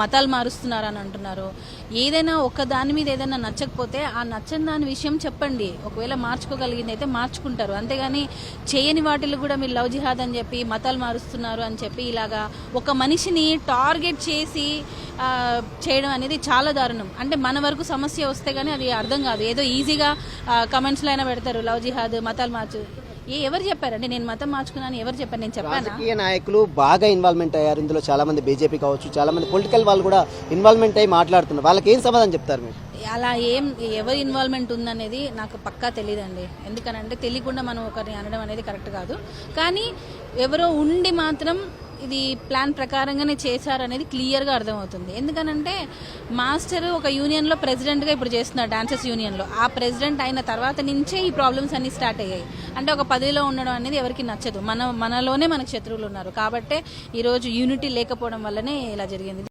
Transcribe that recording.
మతాలు మారుస్తున్నారని అంటున్నారు. ఏదైనా ఒక దాని మీద ఏదైనా నచ్చకపోతే ఆ నచ్చని దాని విషయం చెప్పండి. ఒకవేళ మార్చుకోగలిగింది అయితే మార్చుకుంటారు. అంతేగాని చేయని వాటిలో కూడా మీరు లవ్ జిహాద్ అని చెప్పి మతాలు మారుస్తున్నారు అని చెప్పి ఇలాగా ఒక మనిషిని టార్గెట్ చేసి చేయడం అనేది చాలా దారుణం. అంటే మన వరకు సమస్య వస్తే కానీ అది అర్థం కాదు. ఏదో ఈజీగా కమెంట్స్లో అయినా పెడతారు లవ్ జిహాద్ మతాలు మార్చు. ఎవరు చెప్పారండి నేను మతం మార్చుకున్నాను? ఎవరు చెప్పారు? నేను చెప్పాను. రాజకీయ నాయకులు బాగా ఇన్వాల్వ్మెంట్ అయ్యారు ఇందులో. చాలా మంది బీజేపీ కావచ్చు, చాలా మంది పొలిటికల్ వాళ్ళు కూడా ఇన్వాల్వ్మెంట్ అయ్యి మాట్లాడుతున్నారు. వాళ్ళకి ఏం సమాధానం చెప్తారు మీరు? అలా ఎవరి ఇన్వాల్వ్మెంట్ ఉందనేది నాకు పక్కా తెలియదండి. ఎందుకనంటే తెలియకుండా మనం ఒకరిని అనడం అనేది కరెక్ట్ కాదు. కానీ ఎవరో ఉండి మాత్రం ఇది ప్లాన్ ప్రకారంగానే చేశారనేది క్లియర్గా అర్థమవుతుంది. ఎందుకనంటే మాస్టర్ ఒక యూనియన్లో ప్రెసిడెంట్గా ఇప్పుడు చేస్తున్నారు, డాన్సర్స్ యూనియన్లో. ఆ ప్రెసిడెంట్ అయిన తర్వాత నుంచే ఈ ప్రాబ్లమ్స్ అన్ని స్టార్ట్ అయ్యాయి. అంటే ఒక పదవిలో ఉండడం అనేది ఎవరికి నచ్చదు. మనలోనే మనకు శత్రువులు ఉన్నారు. కాబట్టే ఈరోజు యూనిటీ లేకపోవడం వల్లనే ఇలా జరిగింది.